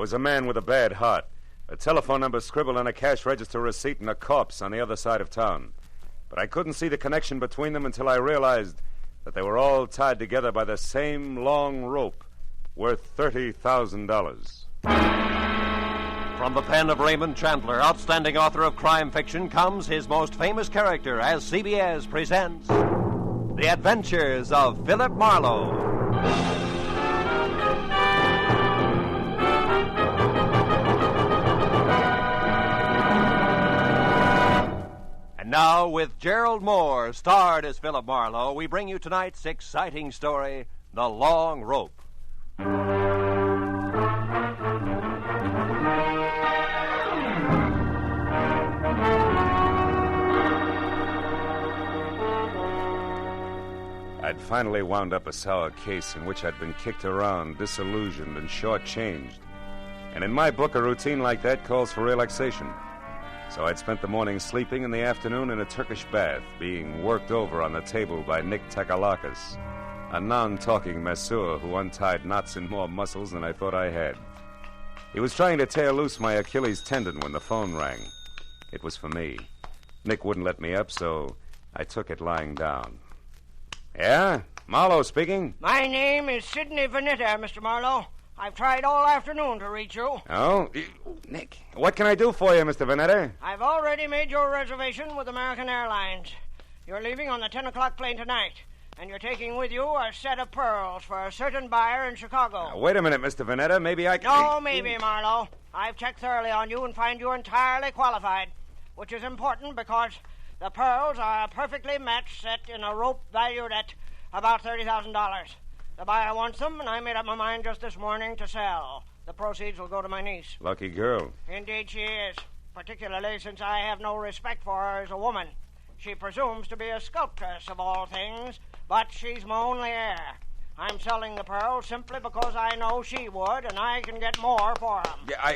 There was a man with a bad heart, a telephone number scribbled on a cash register receipt, and a corpse on the other side of town. But I couldn't see the connection between them until I realized that they were all tied together by the same long rope worth $30,000. From the pen of Raymond Chandler, outstanding author of crime fiction, comes his most famous character as CBS presents The Adventures of Philip Marlowe. And now, with Gerald Moore, starred as Philip Marlowe, we bring you tonight's exciting story, The Long Rope. I'd finally wound up a sour case in which I'd been kicked around, disillusioned, and shortchanged. And in my book, a routine like that calls for relaxation. So I'd spent the morning sleeping and the afternoon in a Turkish bath, being worked over on the table by Nick Takalakis, a non-talking masseur who untied knots in more muscles than I thought I had. He was trying to tear loose my Achilles tendon when the phone rang. It was for me. Nick wouldn't let me up, so I took it lying down. Yeah? Marlowe speaking? My name is Sidney Vanetta, Mr. Marlowe. I've tried all afternoon to reach you. Oh? Nick, what can I do for you, Mr. Vanetta? I've already made your reservation with American Airlines. You're leaving on the 10 o'clock plane tonight, and you're taking with you a set of pearls for a certain buyer in Chicago. Now, wait a minute, Mr. Vanetta. Maybe I can... No, maybe, Marlowe. I've checked thoroughly on you and find you entirely qualified, which is important because the pearls are a perfectly matched set in a rope valued at about $30,000. The buyer wants them, and I made up my mind just this morning to sell. The proceeds will go to my niece. Lucky girl. Indeed she is, particularly since I have no respect for her as a woman. She presumes to be a sculptress of all things, but she's my only heir. I'm selling the pearls simply because I know she would, and I can get more for them. Yeah,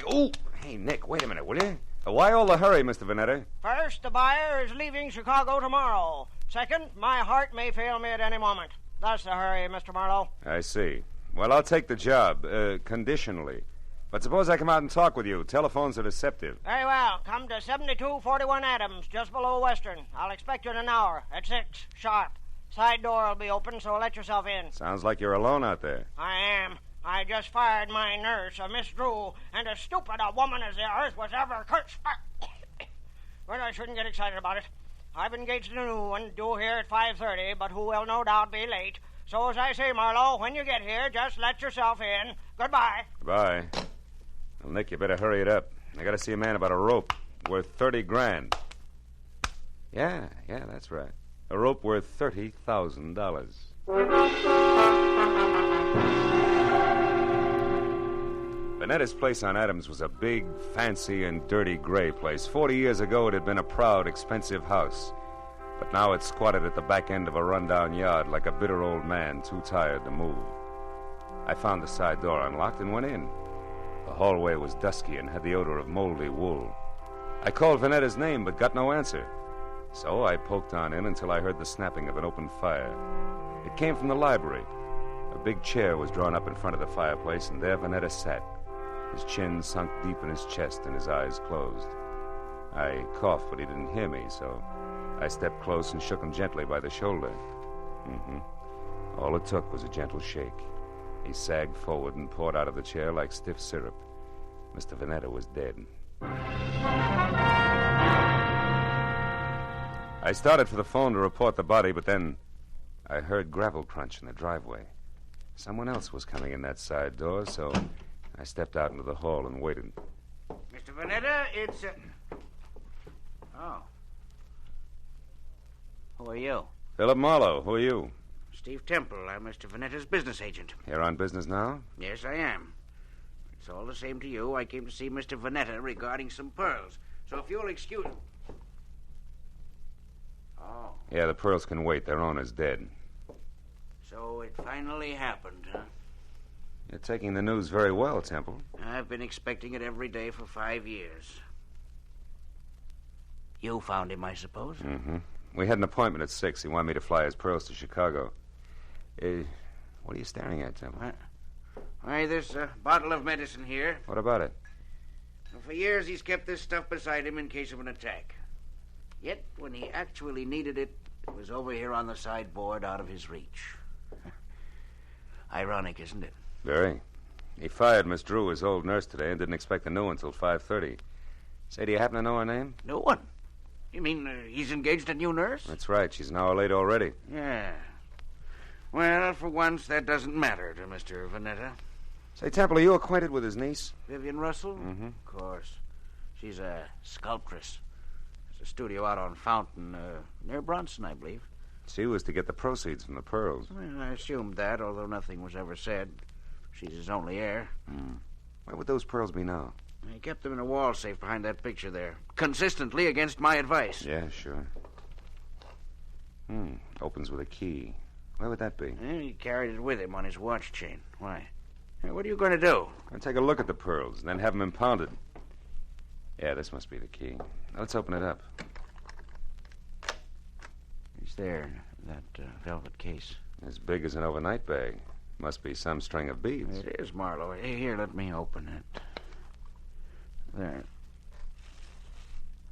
Hey, Nick, wait a minute, will you? Why all the hurry, Mr. Vanetta? First, the buyer is leaving Chicago tomorrow. Second, my heart may fail me at any moment. That's the hurry, Mr. Marlowe. I see. Well, I'll take the job, conditionally. But suppose I come out and talk with you. Telephones are deceptive. Very well. Come to 7241 Adams, just below Western. I'll expect you in an hour, at 6, sharp. Side door will be open, so let yourself in. Sounds like you're alone out there. I am. I just fired my nurse, a Miss Drew, and as stupid a woman as the earth was ever cursed. But I shouldn't get excited about it. I've engaged a new one, due here at 5:30, but who will no doubt be late. So as I say, Marlowe, when you get here, just let yourself in. Goodbye. Goodbye. Well, Nick, you better hurry it up. I gotta see a man about a rope worth $30,000. Yeah, that's right. A rope worth $30,000. Vanetta's place on Adams was a big, fancy, and dirty gray place. 40 years ago, it had been a proud, expensive house. But now it squatted at the back end of a rundown yard like a bitter old man too tired to move. I found the side door unlocked and went in. The hallway was dusky and had the odor of moldy wool. I called Vanetta's name but got no answer. So I poked on in until I heard the snapping of an open fire. It came from the library. A big chair was drawn up in front of the fireplace, and there Vanetta sat. His chin sunk deep in his chest and his eyes closed. I coughed, but he didn't hear me, so I stepped close and shook him gently by the shoulder. All it took was a gentle shake. He sagged forward and poured out of the chair like stiff syrup. Mr. Vanetta was dead. I started for the phone to report the body, but then I heard gravel crunch in the driveway. Someone else was coming in that side door, so I stepped out into the hall and waited. Mr. Vanetta, it's... Oh. Who are you? Philip Marlowe. Who are you? Steve Temple. I'm Mr. Vanetta's business agent. You're on business now? Yes, I am. It's all the same to you. I came to see Mr. Vanetta regarding some pearls. So if you'll excuse... Oh. Yeah, the pearls can wait. Their owner's dead. So it finally happened, huh? You're taking the news very well, Temple. I've been expecting it every day for 5 years. You found him, I suppose? Mm-hmm. We had an appointment at 6. He wanted me to fly his pearls to Chicago. What are you staring at, Temple? Why, there's a bottle of medicine here. What about it? For years, he's kept this stuff beside him in case of an attack. Yet, when he actually needed it, it was over here on the sideboard out of his reach. Ironic, isn't it? Very. He fired Miss Drew, his old nurse, today and didn't expect a new one until 5:30. Say, do you happen to know her name? No one. You mean he's engaged a new nurse? That's right. She's an hour late already. Yeah. Well, for once, that doesn't matter to Mr. Vanetta. Say, Temple, are you acquainted with his niece? Vivian Russell? Mm-hmm. Of course. She's a sculptress. There's a studio out on Fountain, near Bronson, I believe. She was to get the proceeds from the pearls. Well, I assumed that, although nothing was ever said. She's his only heir. Where would those pearls be now? He kept them in a wall safe behind that picture there, consistently against my advice. Yeah, sure. Opens with a key. Where would that be? He carried it with him on his watch chain. Why? What are you going to do? I'll take a look at the pearls and then have them impounded. Yeah, this must be the key. Now, let's open it up. He's there, that velvet case. As big as an overnight bag. Must be some string of beads. It is, Marlowe. Here, let me open it. There.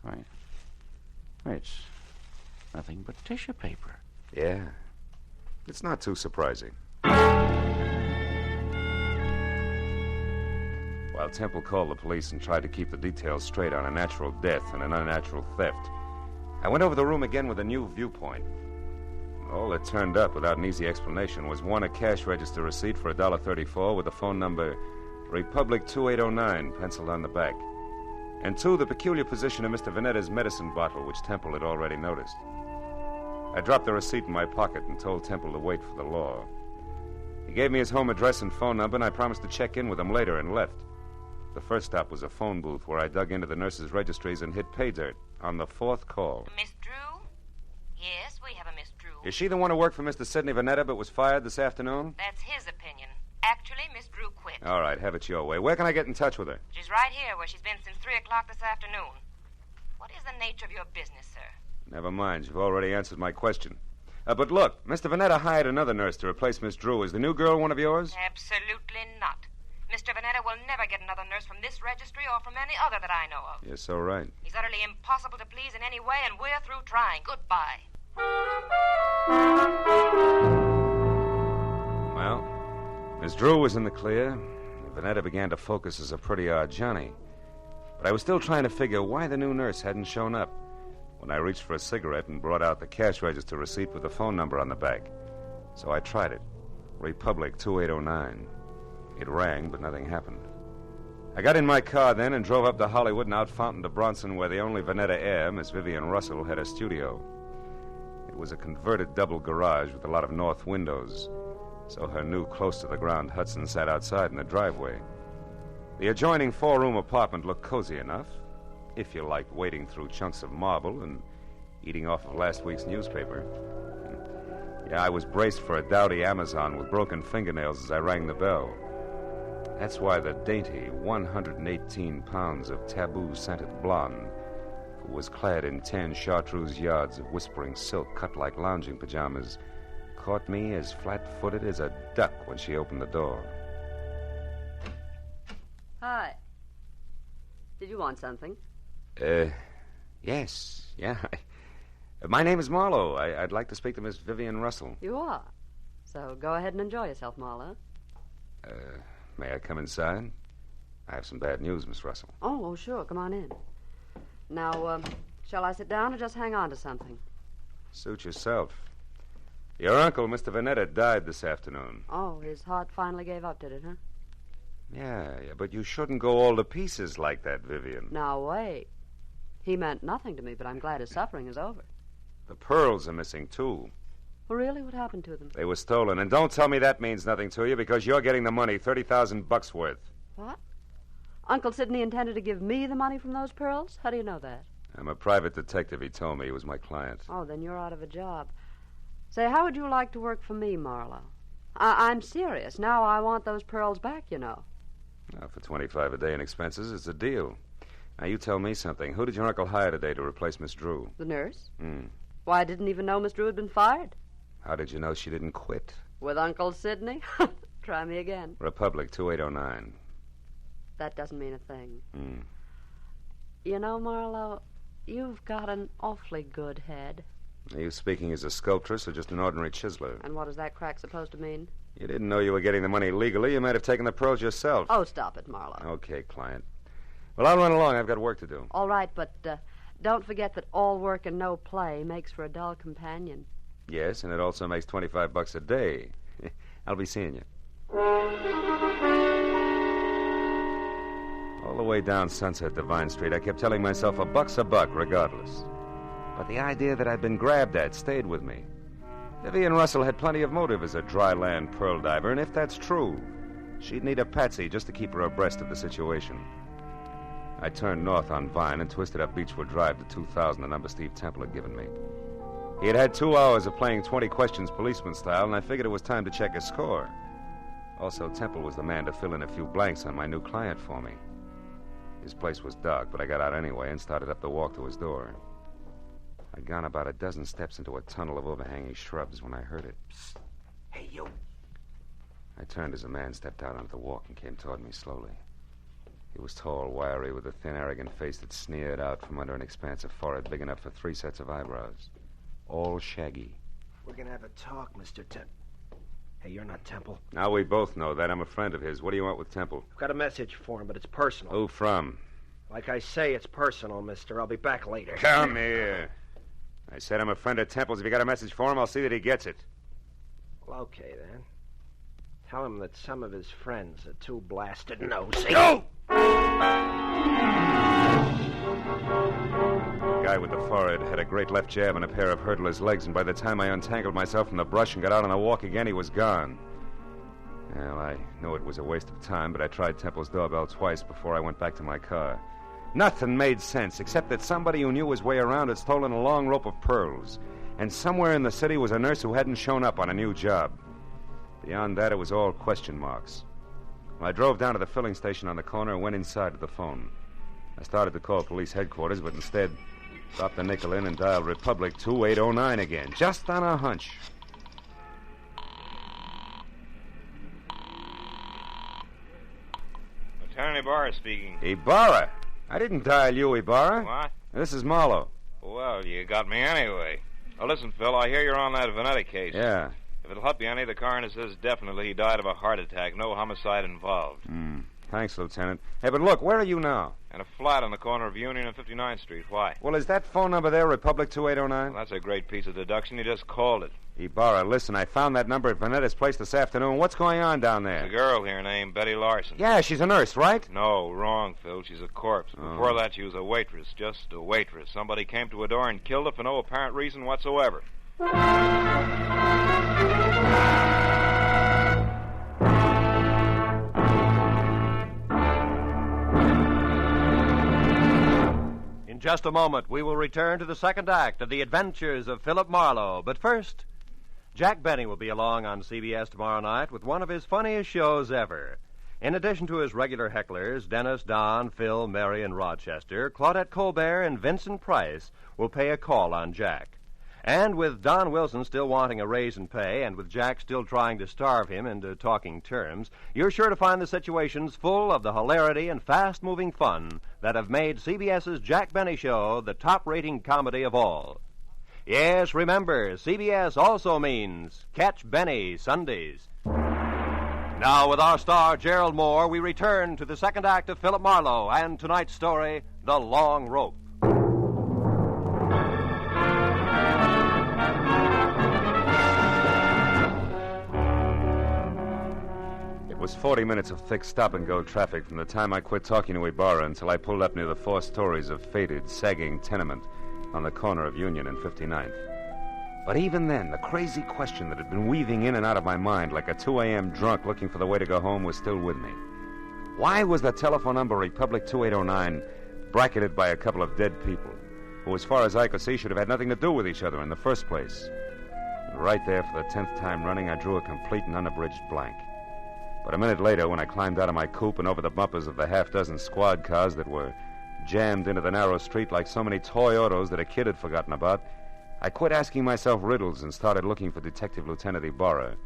Right. It's nothing but tissue paper. Yeah. It's not too surprising. While Temple called the police and tried to keep the details straight on a natural death and an unnatural theft, I went over the room again with a new viewpoint. All that turned up without an easy explanation was one, a cash register receipt for $1.34 with the phone number Republic 2809 penciled on the back, and two, the peculiar position of Mr. Vanetta's medicine bottle, which Temple had already noticed. I dropped the receipt in my pocket and told Temple to wait for the law. He gave me his home address and phone number, and I promised to check in with him later and left. The first stop was a phone booth where I dug into the nurses' registries and hit pay dirt on the fourth call. Miss Drew? Yes, we have a Miss Drew. Is she the one who worked for Mr. Sidney Vanetta but was fired this afternoon? That's his opinion. Actually, Miss Drew quit. All right, have it your way. Where can I get in touch with her? She's right here where she's been since 3 o'clock this afternoon. What is the nature of your business, sir? Never mind. You've already answered my question. But look, Mr. Vanetta hired another nurse to replace Miss Drew. Is the new girl one of yours? Absolutely not. Mr. Vanetta will never get another nurse from this registry or from any other that I know of. You're so right. He's utterly impossible to please in any way, and we're through trying. Goodbye. Well, Miss Drew was in the clear. Vanetta began to focus as a pretty odd Johnny. But I was still trying to figure why the new nurse hadn't shown up when I reached for a cigarette and brought out the cash register receipt with the phone number on the back. So I tried it. Republic 2809. It rang, but nothing happened. I got in my car then and drove up to Hollywood and out Fountain to Bronson, where the only Vanetta heir, Miss Vivian Russell, had a studio. It was a converted double garage with a lot of north windows, so her new close-to-the-ground Hudson sat outside in the driveway. The adjoining four-room apartment looked cozy enough, if you liked wading through chunks of marble and eating off of last week's newspaper. Yeah, I was braced for a dowdy Amazon with broken fingernails as I rang the bell. That's why the dainty 118 pounds of taboo-scented blonde, who was clad in 10 chartreuse yards of whispering silk cut like lounging pajamas, caught me as flat-footed as a duck when she opened the door. Hi. Did you want something? Yes. Yeah. My name is Marlowe. I'd like to speak to Miss Vivian Russell. You are. So go ahead and enjoy yourself, Marlowe. May I come inside? I have some bad news, Miss Russell. Oh, sure. Come on in. Now, shall I sit down or just hang on to something? Suit yourself. Your uncle, Mr. Vanetta, died this afternoon. Oh, his heart finally gave up, did it, huh? Yeah, but you shouldn't go all to pieces like that, Vivian. Now, wait. He meant nothing to me, but I'm glad his suffering is over. The pearls are missing, too. Well, really? What happened to them? They were stolen, and don't tell me that means nothing to you, because you're getting the money, $30,000 worth. What? Uncle Sidney intended to give me the money from those pearls? How do you know that? I'm a private detective. He told me he was my client. Oh, then you're out of a job. Say, how would you like to work for me, Marlowe? I'm serious. Now I want those pearls back, you know. Now, for $25 a day in expenses, it's a deal. Now, you tell me something. Who did your uncle hire today to replace Miss Drew? The nurse? Why, I didn't even know Miss Drew had been fired. How did you know she didn't quit? With Uncle Sidney? Try me again. Republic 2809. That doesn't mean a thing. Hmm. You know, Marlowe, you've got an awfully good head. Are you speaking as a sculptress or just an ordinary chiseler? And what is that crack supposed to mean? You didn't know you were getting the money legally. You might have taken the pearls yourself. Oh, stop it, Marlowe. Okay, client. Well, I'll run along. I've got work to do. All right, but don't forget that all work and no play makes for a dull companion. Yes, and it also makes $25 a day. I'll be seeing you. All the way down Sunset Divine Street, I kept telling myself $1's a buck regardless. But the idea that I'd been grabbed at stayed with me. Vivian Russell had plenty of motive as a dry land pearl diver, and if that's true, she'd need a patsy just to keep her abreast of the situation. I turned north on Vine and twisted up Beechwood Drive to 2000, the number Steve Temple had given me. He had had 2 hours of playing 20 questions policeman style, and I figured it was time to check his score. Also, Temple was the man to fill in a few blanks on my new client for me. His place was dark, but I got out anyway and started up the walk to his door. I'd gone about a dozen steps into a tunnel of overhanging shrubs when I heard it. Psst. Hey, you. I turned as a man stepped out onto the walk and came toward me slowly. He was tall, wiry, with a thin, arrogant face that sneered out from under an expansive forehead big enough for 3 sets of eyebrows. All shaggy. We're gonna have a talk, Mr. Temple. Hey, you're not Temple. Now we both know that. I'm a friend of his. What do you want with Temple? I've got a message for him, but it's personal. Who from? Like I say, it's personal, mister. I'll be back later. Come here. I said I'm a friend of Temple's. If you got a message for him, I'll see that he gets it. Well, okay, then. Tell him that some of his friends are too blasted nosy. Go! The guy with the forehead had a great left jab and a pair of hurdler's legs, and by the time I untangled myself from the brush and got out on the walk again, he was gone. Well, I knew it was a waste of time, but I tried Temple's doorbell twice before I went back to my car. Nothing made sense, except that somebody who knew his way around had stolen a long rope of pearls, and somewhere in the city was a nurse who hadn't shown up on a new job. Beyond that, it was all question marks. Well, I drove down to the filling station on the corner and went inside to the phone. I started to call police headquarters, but instead dropped the nickel in and dialed Republic 2809 again, just on a hunch. Lieutenant Ibarra speaking. Ibarra? I didn't dial you, Ibarra. What? This is Marlowe. Well, you got me anyway. Now, listen, Phil, I hear you're on that Vanetta case. Yeah. If it'll help you any, the coroner says definitely he died of a heart attack. No homicide involved. Thanks, Lieutenant. Hey, but look, where are you now? In a flat on the corner of Union and 59th Street. Why? Well, is that phone number there, Republic 2809? Well, that's a great piece of deduction. You just called it. Ibarra, listen, I found that number at Vanetta's place this afternoon. What's going on down There's a there? girl here named Betty Larson. Yeah, she's a nurse, right? No, wrong, Phil. She's a corpse. Before that, she was a waitress. Just a waitress. Somebody came to her door and killed her for no apparent reason whatsoever. In just a moment, we will return to the second act of The Adventures of Philip Marlowe. But first, Jack Benny will be along on CBS tomorrow night with one of his funniest shows ever. In addition to his regular hecklers, Dennis, Don, Phil, Mary, and Rochester, Claudette Colbert and Vincent Price will pay a call on Jack. And with Don Wilson still wanting a raise in pay, and with Jack still trying to starve him into talking terms, you're sure to find the situations full of the hilarity and fast-moving fun that have made CBS's Jack Benny Show the top-rating comedy of all. Yes, remember, CBS also means Catch Benny Sundays. Now, with our star, Gerald Moore, we return to the second act of Philip Marlowe and tonight's story, The Long Rope. It was 40 minutes of thick stop-and-go traffic from the time I quit talking to Ibarra until I pulled up near the 4 stories of faded, sagging tenement on the corner of Union and 59th. But even then, the crazy question that had been weaving in and out of my mind like a 2 a.m. drunk looking for the way to go home was still with me. Why was the telephone number Republic 2809 bracketed by a couple of dead people who, as far as I could see, should have had nothing to do with each other in the first place? And right there, for the 10th time running, I drew a complete and unabridged blank. But a minute later, when I climbed out of my coupe and over the bumpers of the half-dozen squad cars that were jammed into the narrow street like so many toy autos that a kid had forgotten about, I quit asking myself riddles and started looking for Detective Lieutenant Ibarra,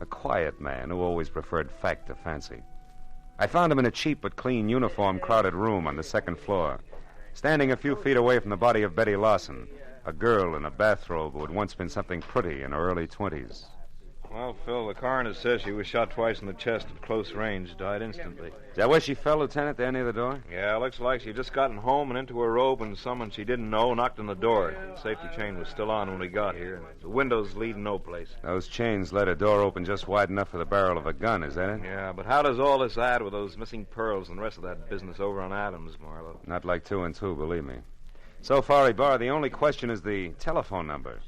A quiet man who always preferred fact to fancy. I found him in a cheap but clean uniform crowded room on the second floor, standing a few feet away from the body of Betty Lawson, a girl in a bathrobe who had once been something pretty in her early 20s. Well, Phil, the coroner says she was shot twice in the chest at close range, died instantly. Is that where she fell, Lieutenant, there near the door? Yeah, looks like she'd just gotten home and into her robe when someone she didn't know knocked on the door. The safety chain was still on when we got here, and the windows lead no place. Those chains let a door open just wide enough for the barrel of a gun, is that it? Yeah, but how does all this add with those missing pearls and the rest of that business over on Adams, Marlowe? Not like 2 and 2, believe me. So far, Ibarra, the only question is the telephone number.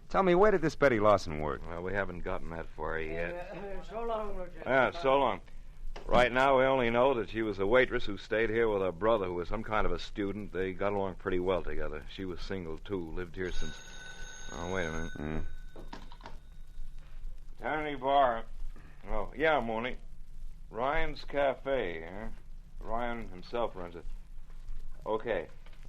Tell me, where did this Betty Lawson work? Well, we haven't gotten that far yet. So long, Lieutenant. Yeah, so long. Right now, we only know that she was a waitress who stayed here with her brother, who was some kind of a student. They got along pretty well together. She was single, too. Lived here since... Oh, wait a minute. Tiny Bar. Oh, yeah, Mooney. Ryan's Cafe, huh? Ryan himself runs it. Okay.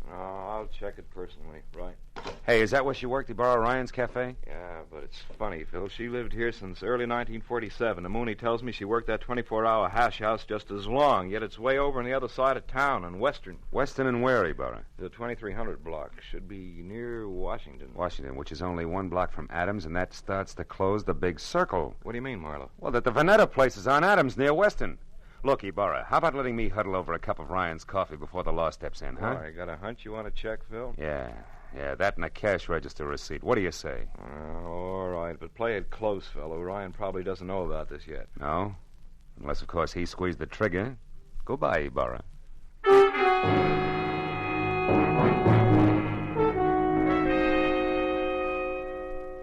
I'll check it personally, right? Hey, is that where she worked, Ibarra, Ryan's Cafe? Yeah, but it's funny, Phil. She lived here since early 1947. And Mooney tells me she worked that 24-hour hash house just as long, yet it's way over on the other side of town in Western. Western and where, Ibarra? The 2300 block. Should be near Washington. Washington, which is only 1 block from Adams, and that starts to close the big circle. What do you mean, Marlowe? Well, that the Vanetta place is on Adams near Western. Look, Ibarra, how about letting me huddle over a cup of Ryan's coffee before the law steps in, huh? Oh, you got a hunch you want to check, Phil? Yeah, that and a cash register receipt. What do you say? All right, but play it close, fellow. Ryan probably doesn't know about this yet. No? Unless, of course, he squeezed the trigger. Goodbye, Ibarra.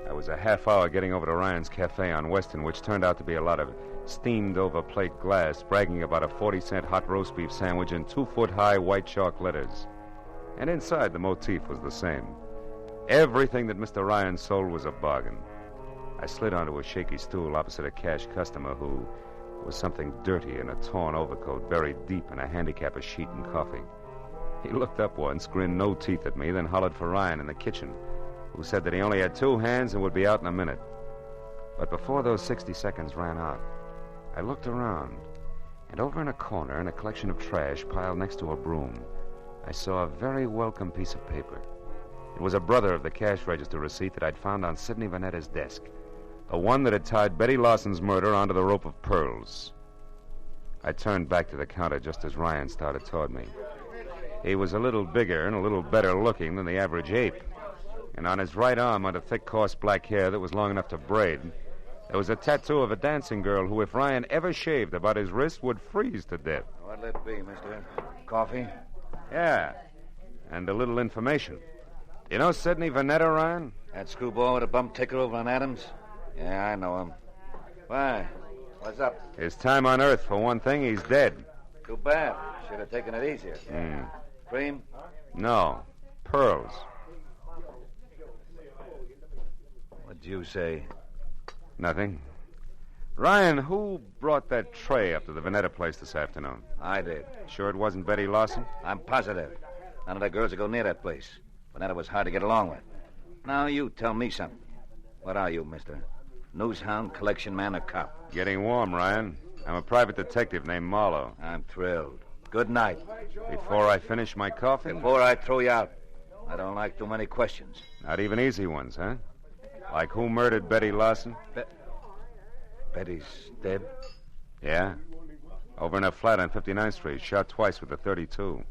I was a half hour getting over to Ryan's Cafe on Western, which turned out to be a lot of steamed-over plate glass, bragging about a 40-cent hot roast beef sandwich in 2-foot-high white chalk letters. And inside, the motif was the same. Everything that Mr. Ryan sold was a bargain. I slid onto a shaky stool opposite a cash customer who was something dirty in a torn overcoat buried deep in a handicapper's sheet and coffee. He looked up once, grinned no teeth at me, then hollered for Ryan in the kitchen, who said that he only had 2 hands and would be out in a minute. But before those 60 seconds ran out, I looked around, and over in a corner, in a collection of trash piled next to a broom, I saw a very welcome piece of paper. It was a brother of the cash register receipt that I'd found on Sidney Vanetta's desk, the one that had tied Betty Lawson's murder onto the rope of pearls. I turned back to the counter just as Ryan started toward me. He was a little bigger and a little better looking than the average ape, and on his right arm, under thick, coarse black hair that was long enough to braid, there was a tattoo of a dancing girl who, if Ryan ever shaved about his wrist, would freeze to death. What'll it be, mister? Coffee? Yeah, and a little information. You know Sidney Vanetta, Ryan? That screwball with a bump ticker over on Adams? Yeah, I know him. Why? What's up? His time on Earth, for one thing, he's dead. Too bad. Should have taken it easier. Cream? No, pearls. What'd you say? Nothing. Ryan, who brought that tray up to the Vanetta place this afternoon? I did. Sure it wasn't Betty Lawson? I'm positive. None of the girls would go near that place. Vanetta was hard to get along with. Now you tell me something. What are you, mister? Newshound, collection man, or cop? Getting warm, Ryan. I'm a private detective named Marlowe. I'm thrilled. Good night. Before I finish my coffee? Before I throw you out. I don't like too many questions. Not even easy ones, huh? Like who murdered Betty Lawson? Betty's dead? Yeah. Over in her flat on 59th Street, shot twice with a .32.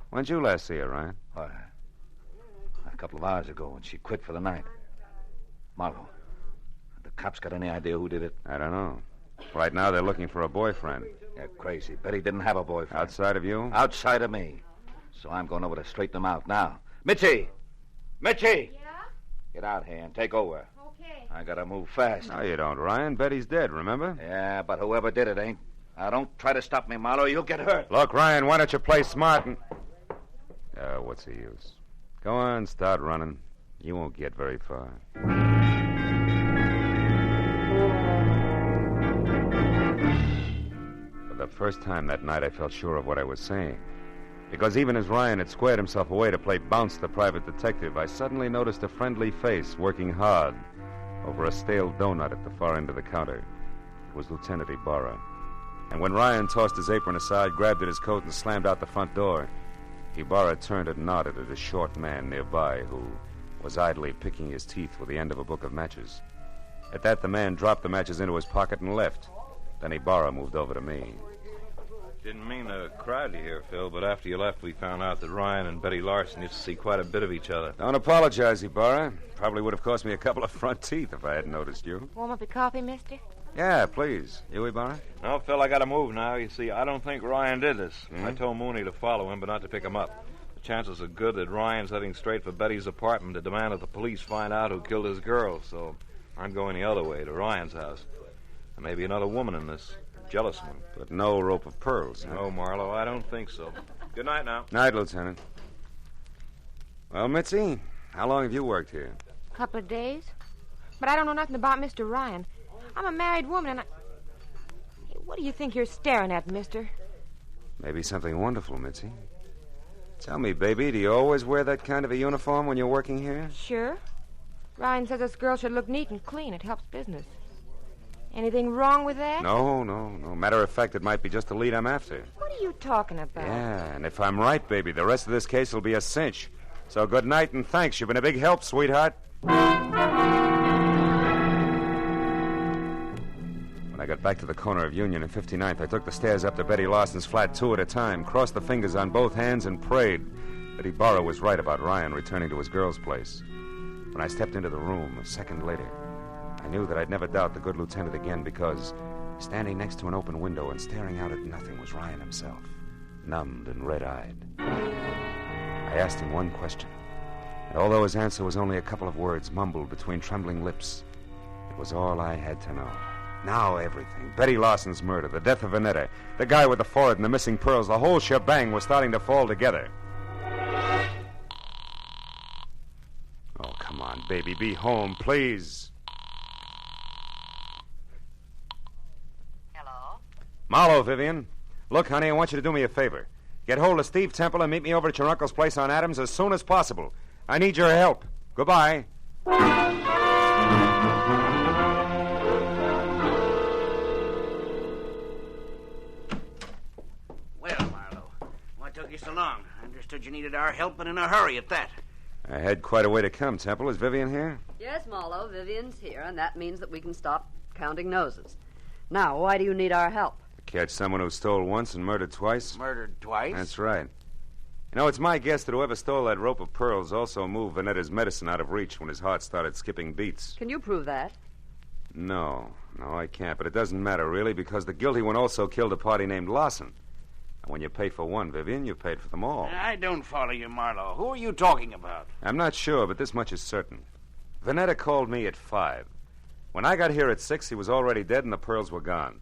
When'd you last see her, Ryan? A couple of hours ago when she quit for the night. Marlowe, the cops got any idea who did it? I don't know. Right now they're looking for a boyfriend. You're crazy. Betty didn't have a boyfriend. Outside of you? Outside of me. So I'm going over to straighten them out now. Mitchie! Mitchie! Yeah? Get out here and take over. Okay. I gotta move fast. No, you don't, Ryan. Betty's dead, remember? Yeah, but whoever did it ain't. Now, don't try to stop me, Marlowe. You'll get hurt. Look, Ryan, why don't you play smart and... what's the use? Go on, start running. You won't get very far. For the first time that night, I felt sure of what I was saying. Because even as Ryan had squared himself away to play bounce the private detective, I suddenly noticed a friendly face working hard. over a stale donut at the far end of the counter. It was Lieutenant Ibarra. And when Ryan tossed his apron aside, grabbed at his coat, and slammed out the front door, Ibarra turned and nodded at a short man nearby who was idly picking his teeth with the end of a book of matches. At that, the man dropped the matches into his pocket and left. Then Ibarra moved over to me. Didn't mean to crowd you here, Phil, but after you left, we found out that Ryan and Betty Larson used to see quite a bit of each other. Don't apologize, Ibarra. Probably would have cost me a couple of front teeth if I hadn't noticed you. Warm up your coffee, mister? Yeah, please. You, Ibarra? No, Phil, I gotta move now. You see, I don't think Ryan did this. I told Mooney to follow him, but not to pick him up. The chances are good that Ryan's heading straight for Betty's apartment to demand that the police find out who killed his girl, so I'm going the other way, to Ryan's house. There may be another woman in this. Jealous one. But no rope of pearls, huh? No, Marlowe, I don't think so. Good night now. Night, Lieutenant. Well, Mitzi, how long have you worked here? A couple of days. But I don't know nothing about Mr. Ryan. I'm a married woman, and Hey, what do you think you're staring at, mister? Maybe something wonderful, Mitzi. Tell me, baby, do you always wear that kind of a uniform when you're working here? Sure. Ryan says this girl should look neat and clean. It helps business. Anything wrong with that? No. Matter of fact, it might be just the lead I'm after. What are you talking about? Yeah, and if I'm right, baby, the rest of this case will be a cinch. So good night and thanks. You've been a big help, sweetheart. When I got back to the corner of Union and 59th, I took the stairs up to Betty Larson's flat 2 at a time, crossed the fingers on both hands, and prayed that Ibarra was right about Ryan returning to his girl's place. When I stepped into the room a second later, I knew that I'd never doubt the good lieutenant again because standing next to an open window and staring out at nothing was Ryan himself, numbed and red-eyed. I asked him one question, and although his answer was only a couple of words mumbled between trembling lips, it was all I had to know. Now everything, Betty Larson's murder, the death of Vanetta, the guy with the forehead and the missing pearls, the whole shebang was starting to fall together. Oh, come on, baby, be home, please. Marlowe, Vivian. Look, honey, I want you to do me a favor. Get hold of Steve Temple and meet me over at your uncle's place on Adams as soon as possible. I need your help. Goodbye. Well, Marlowe, what took you so long? I understood you needed our help and in a hurry at that. I had quite a way to come, Temple. Is Vivian here? Yes, Marlowe, Vivian's here, and that means that we can stop counting noses. Now, why do you need our help? Catch someone who stole once and murdered twice? Murdered twice? That's right. You know, it's my guess that whoever stole that rope of pearls also moved Vanetta's medicine out of reach when his heart started skipping beats. Can you prove that? No, I can't. But it doesn't matter, really, because the guilty one also killed a party named Larson. And when you pay for one, Vivian, you paid for them all. I don't follow you, Marlowe. Who are you talking about? I'm not sure, but this much is certain. Vanetta called me at 5. When I got here at 6, he was already dead and the pearls were gone.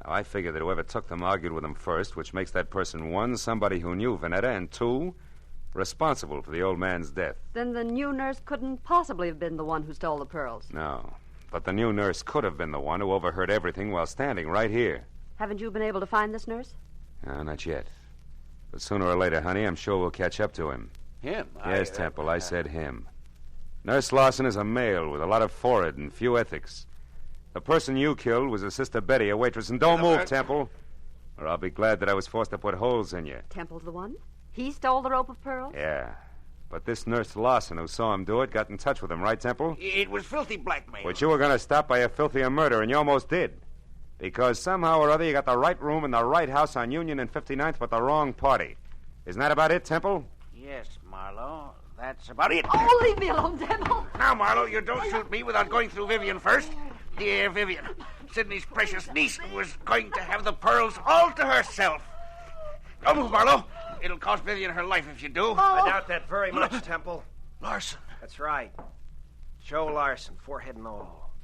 Now, I figured that whoever took them argued with him first, which makes that person, 1, somebody who knew Vanetta, and 2, responsible for the old man's death. Then the new nurse couldn't possibly have been the one who stole the pearls. No, but the new nurse could have been the one who overheard everything while standing right here. Haven't you been able to find this nurse? No, not yet. But sooner or later, honey, I'm sure we'll catch up to him. Him? Yes, Temple, I said him. Nurse Larson is a male with a lot of forehead and few ethics. The person you killed was his sister Betty, a waitress. And don't move, Temple, or I'll be glad that I was forced to put holes in you. Temple's the one? He stole the rope of pearls? Yeah. But this Nurse Larson who saw him do it got in touch with him, right, Temple? It was filthy blackmail. But you were going to stop by a filthier murder, and you almost did. Because somehow or other you got the right room in the right house on Union and 59th, but the wrong party. Isn't that about it, Temple? Yes, Marlowe. That's about it. Oh, leave me alone, Temple. Now, Marlowe, you don't shoot me without going through Vivian first. Dear Vivian, Sidney's precious niece was going to have the pearls all to herself. Don't move, Marlowe. It'll cost Vivian her life if you do. I doubt that very much, Temple. Larson. That's right. Joe Larson, forehead and all.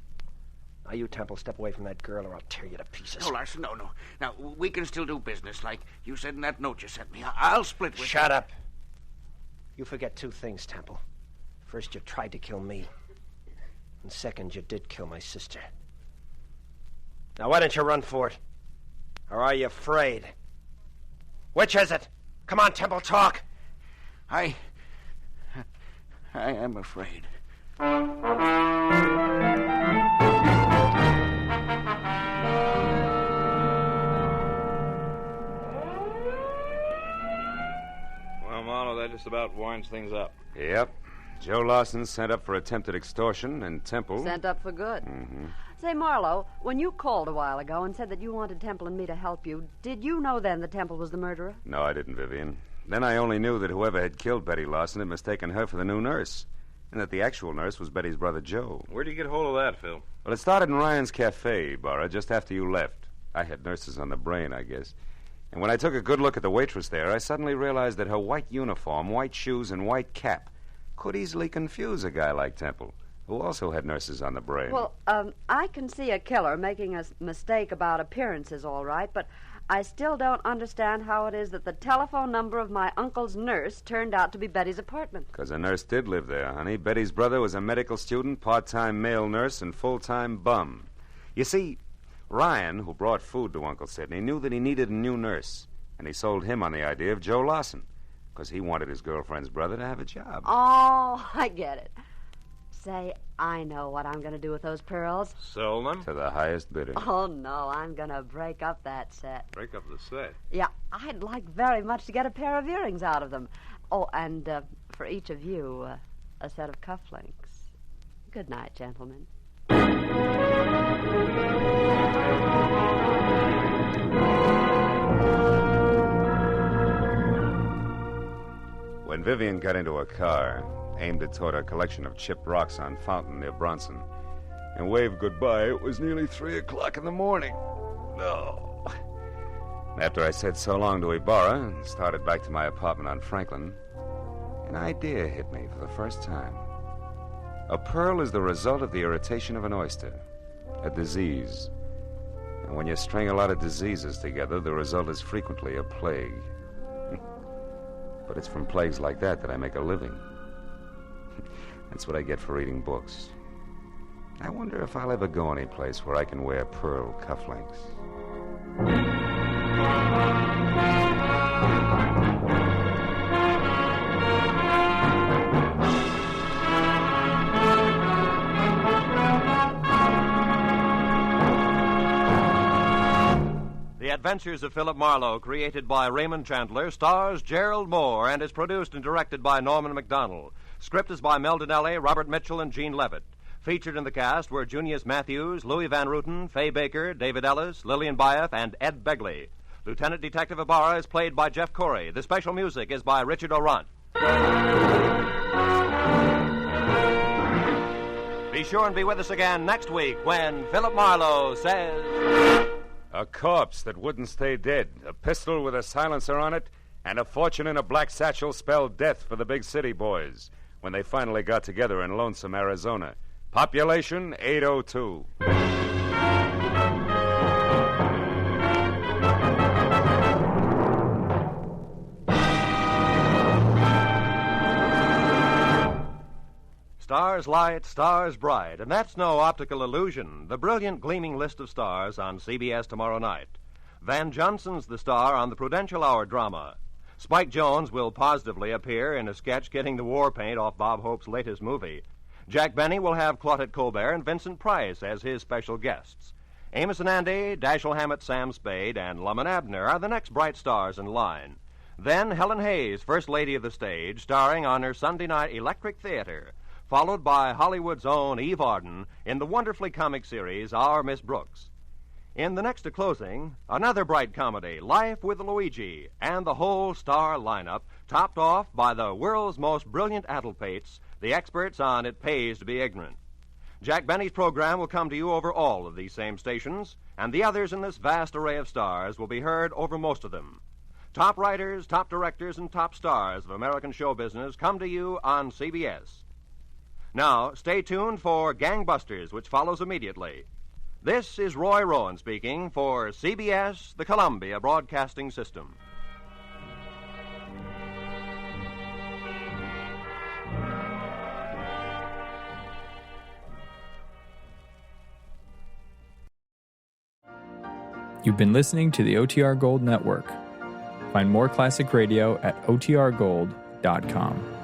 Now, you, Temple, step away from that girl or I'll tear you to pieces. No, Larson, no. Now, we can still do business like you said in that note you sent me. I'll split with Shut up. You forget 2 things, Temple. First, you tried to kill me. And second, you did kill my sister. Now, why don't you run for it? Or are you afraid? Which is it? Come on, Temple, talk. I am afraid. that just about winds things up. Yep. Joe Lawson sent up for attempted extortion, and Temple... Sent up for good. Mm-hmm. Say, Marlowe, when you called a while ago and said that you wanted Temple and me to help you, did you know then that Temple was the murderer? No, I didn't, Vivian. Then I only knew that whoever had killed Betty Lawson had mistaken her for the new nurse, and that the actual nurse was Betty's brother, Joe. Where'd you get hold of that, Phil? Well, it started in Ryan's Cafe, Barra, just after you left. I had nurses on the brain, I guess. And when I took a good look at the waitress there, I suddenly realized that her white uniform, white shoes, and white cap could easily confuse a guy like Temple, who also had nurses on the brain. Well, I can see a killer making a mistake about appearances, all right, but I still don't understand how it is that the telephone number of my uncle's nurse turned out to be Betty's apartment. Because a nurse did live there, honey. Betty's brother was a medical student, part-time male nurse, and full-time bum. You see, Ryan, who brought food to Uncle Sidney, knew that he needed a new nurse, and he sold him on the idea of Joe Lawson, because he wanted his girlfriend's brother to have a job. Oh, I get it. Say, I know what I'm going to do with those pearls. Sell them? To the highest bidder. Oh, no, I'm going to break up that set. Break up the set. Yeah, I'd like very much to get a pair of earrings out of them. Oh, and for each of you, a set of cufflinks. Good night, gentlemen. When Vivian got into her car, aimed it toward a collection of chipped rocks on Fountain near Bronson, and waved goodbye, it was nearly 3 o'clock in the morning. No. After I said so long to Ibarra and started back to my apartment on Franklin, an idea hit me for the first time. A pearl is the result of the irritation of an oyster, a disease. And when you string a lot of diseases together, the result is frequently a plague. But it's from plagues like that I make a living. That's what I get for reading books. I wonder if I'll ever go any place where I can wear pearl cufflinks. The Adventures of Philip Marlowe, created by Raymond Chandler, stars Gerald Moore and is produced and directed by Norman MacDonald. Script is by Mel Donnelly, Robert Mitchell, and Gene Levitt. Featured in the cast were Junius Matthews, Louis Van Ruten, Fay Baker, David Ellis, Lillian Baeff, and Ed Begley. Lieutenant Detective Ibarra is played by Jeff Corey. The special music is by Richard Orant. Be sure and be with us again next week when Philip Marlowe says... A corpse that wouldn't stay dead, a pistol with a silencer on it, and a fortune in a black satchel spelled death for the big city boys when they finally got together in lonesome Arizona. Population 802. Stars light, stars bright, and that's no optical illusion. The brilliant gleaming list of stars on CBS tomorrow night. Van Johnson's the star on the Prudential Hour drama. Spike Jones will positively appear in a sketch getting the war paint off Bob Hope's latest movie. Jack Benny will have Claudette Colbert and Vincent Price as his special guests. Amos and Andy, Dashiell Hammett, Sam Spade, and Lum and Abner are the next bright stars in line. Then Helen Hayes, First Lady of the Stage, starring on her Sunday night Electric Theater, followed by Hollywood's own Eve Arden in the wonderfully comic series Our Miss Brooks. In the next to closing, another bright comedy, Life with Luigi, and the whole star lineup, topped off by the world's most brilliant addlepates, the experts on It Pays to Be Ignorant. Jack Benny's program will come to you over all of these same stations, and the others in this vast array of stars will be heard over most of them. Top writers, top directors, and top stars of American show business come to you on CBS. Now, stay tuned for Gangbusters, which follows immediately. This is Roy Rowan speaking for CBS, the Columbia Broadcasting System. You've been listening to the OTR Gold Network. Find more classic radio at otrgold.com.